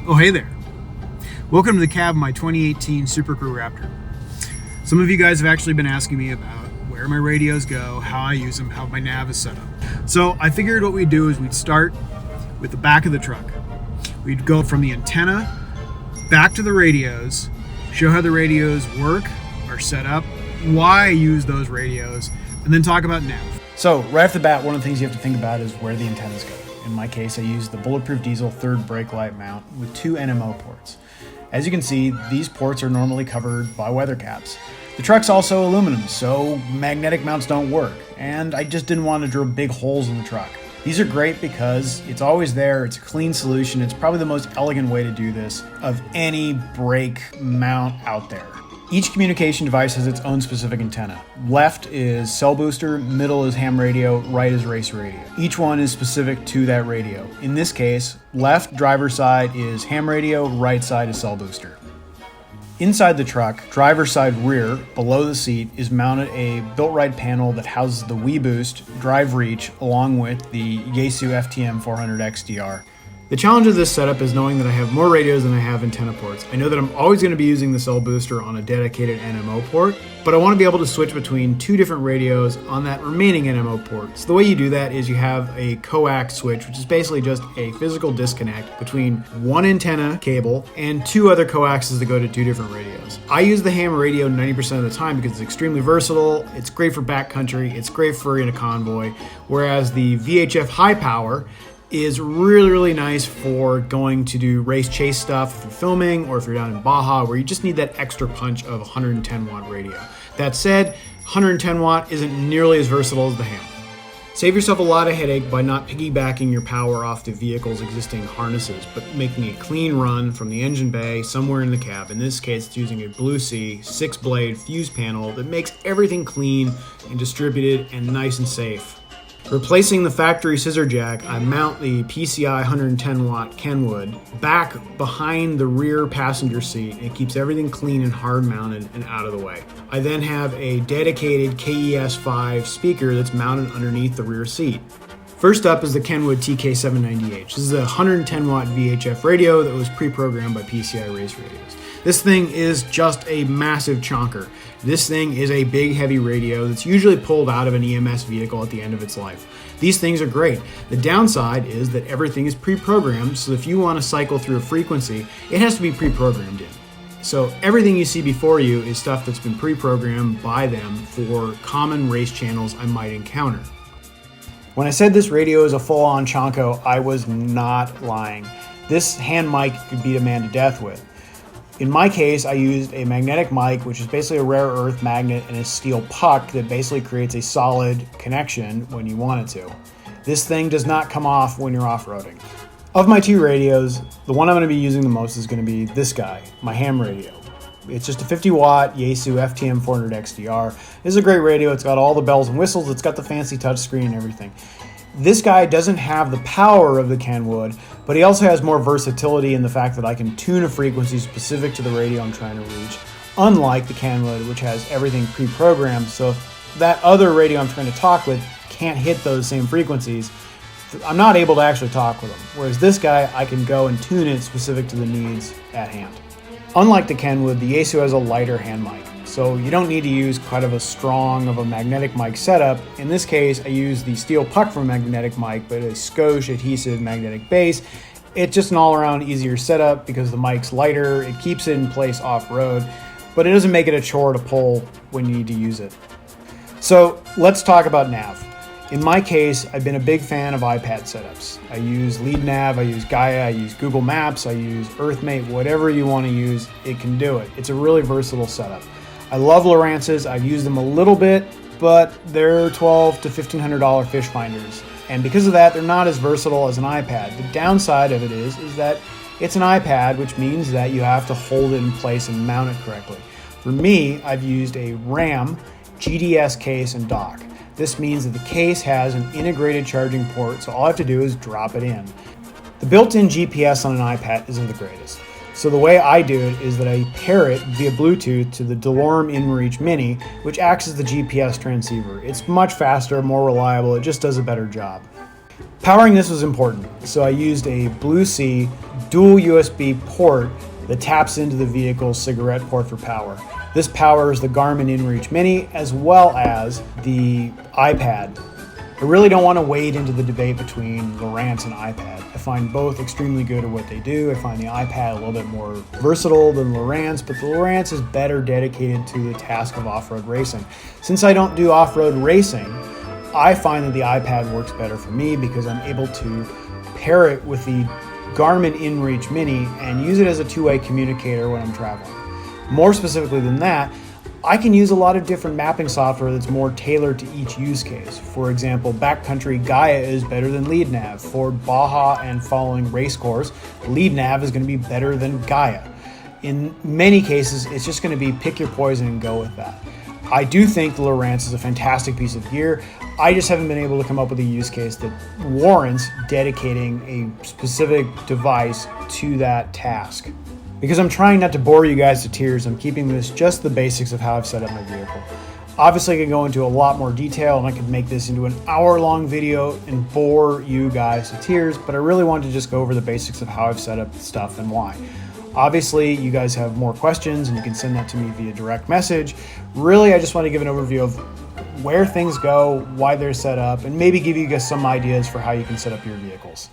Oh, hey there. Welcome to the cab of my 2018 Super Crew Raptor. Some of you guys have actually been asking me about where my radios go, how I use them, how my nav is set up. So I figured what we'd do is we'd start with the back of the truck. We'd go from the antenna back to the radios, show how the radios work, are set up, why I use those radios, and then talk about nav. So right off the bat, one of the things you have to think about is where the antennas go. In my case, I use the Bulletproof Diesel third brake light mount with 2 NMO ports. As you can see, these ports are normally covered by weather caps. The truck's also aluminum, so magnetic mounts don't work, and I just didn't want to drill big holes in the truck. These are great because it's always there, it's a clean solution, it's probably the most elegant way to do this of any brake mount out there. Each communication device has its own specific antenna. Left is cell booster, middle is ham radio, right is race radio. Each one is specific to that radio. In this case, left driver side is ham radio, right side is cell booster. Inside the truck, driver side rear, below the seat, is mounted a BuiltRight panel that houses the WeBoost Drive Reach along with the Yaesu FTM-400XDR. The challenge of this setup is knowing that I have more radios than I have antenna ports. I know that I'm always going to be using the cell booster on a dedicated NMO port, but I want to be able to switch between 2 different radios on that remaining NMO port. So the way you do that is you have a coax switch, which is basically just a physical disconnect between one antenna cable and 2 other coaxes that go to 2 different radios. I use the ham radio 90% of the time because it's extremely versatile, it's great for backcountry, it's great for in a convoy, whereas the VHF high power is really nice for going to do race chase stuff if you're filming or if you're down in Baja where you just need that extra punch of a 110 watt radio. That said, 110 watt isn't nearly as versatile as the ham. Save yourself a lot of headache by not piggybacking your power off the vehicle's existing harnesses, but making a clean run from the engine bay somewhere in the cab. In this case, it's using a Blue Sea 6-blade fuse panel that makes everything clean and distributed and nice and safe. Replacing the factory scissor jack, I mount the PCI 110 watt Kenwood back behind the rear passenger seat, and it keeps everything clean and hard mounted and out of the way. I then have a dedicated KES5 speaker that's mounted underneath the rear seat. First up is the Kenwood TK790H. This is a 110 watt VHF radio that was pre-programmed by PCI Race Radios. This thing is just a massive chonker. This thing is a big heavy radio that's usually pulled out of an EMS vehicle at the end of its life. These things are great. The downside is that everything is pre-programmed, so if you want to cycle through a frequency, it has to be pre-programmed in. So everything you see before you is stuff that's been pre-programmed by them for common race channels I might encounter. When I said this radio is a full-on chonko, I was not lying. This hand mic could beat a man to death with. In my case, I used a magnetic mic, which is basically a rare earth magnet and a steel puck that basically creates a solid connection when you want it to. This thing does not come off when you're off-roading. Of my 2 radios, the one I'm going to be using the most is going to be this guy, my ham radio. It's just a 50 watt Yaesu FTM-400XDR. This is a great radio. It's got all the bells and whistles. It's got the fancy touchscreen and everything. This guy doesn't have the power of the Kenwood, but he also has more versatility in the fact that I can tune a frequency specific to the radio I'm trying to reach, unlike the Kenwood, which has everything pre-programmed. So if that other radio I'm trying to talk with can't hit those same frequencies, I'm not able to actually talk with them. Whereas this guy, I can go and tune it specific to the needs at hand. Unlike the Kenwood, the Yaesu has a lighter hand mic, so you don't need to use quite of a strong of a magnetic mic setup. In this case, I use the steel puck from a magnetic mic, but a Scotch adhesive magnetic base. It's just an all-around easier setup because the mic's lighter, it keeps it in place off-road, but it doesn't make it a chore to pull when you need to use it. So let's talk about nav. In my case, I've been a big fan of iPad setups. I use LeadNav, I use Gaia, I use Google Maps, I use EarthMate, whatever you want to use, it can do it. It's a really versatile setup. I love Lowrances, I've used them a little bit, but they're $1,200 to $1,500 fish finders. And because of that, they're not as versatile as an iPad. The downside of it is that it's an iPad, which means that you have to hold it in place and mount it correctly. For me, I've used a RAM GDS case and dock. This means that the case has an integrated charging port, so all I have to do is drop it in. The built-in GPS on an iPad isn't the greatest. So the way I do it is that I pair it via Bluetooth to the RAM InReach Mini, which acts as the GPS transceiver. It's much faster, more reliable, it just does a better job. Powering this was important, so I used a Blue Sea dual USB port that taps into the vehicle's cigarette port for power. This powers the Garmin InReach Mini as well as the iPad. I really don't want to wade into the debate between Lowrance and iPad. I find both extremely good at what they do. I find the iPad a little bit more versatile than Lowrance, but the Lowrance is better dedicated to the task of off-road racing. Since I don't do off-road racing, I find that the iPad works better for me because I'm able to pair it with the Garmin InReach Mini and use it as a two-way communicator when I'm traveling. More specifically than that, I can use a lot of different mapping software that's more tailored to each use case. For example, backcountry Gaia is better than LeadNav. For Baja and following race course, LeadNav is going to be better than Gaia. In many cases, it's just going to be pick your poison and go with that. I do think the Lowrance is a fantastic piece of gear. I just haven't been able to come up with a use case that warrants dedicating a specific device to that task. Because I'm trying not to bore you guys to tears, I'm keeping this just the basics of how I've set up my vehicle. Obviously, I can go into a lot more detail and I could make this into an hour-long video and bore you guys to tears, but I really wanted to just go over the basics of how I've set up stuff and why. Obviously, you guys have more questions and you can send that to me via direct message. Really, I just want to give an overview of where things go, why they're set up, and maybe give you guys some ideas for how you can set up your vehicles.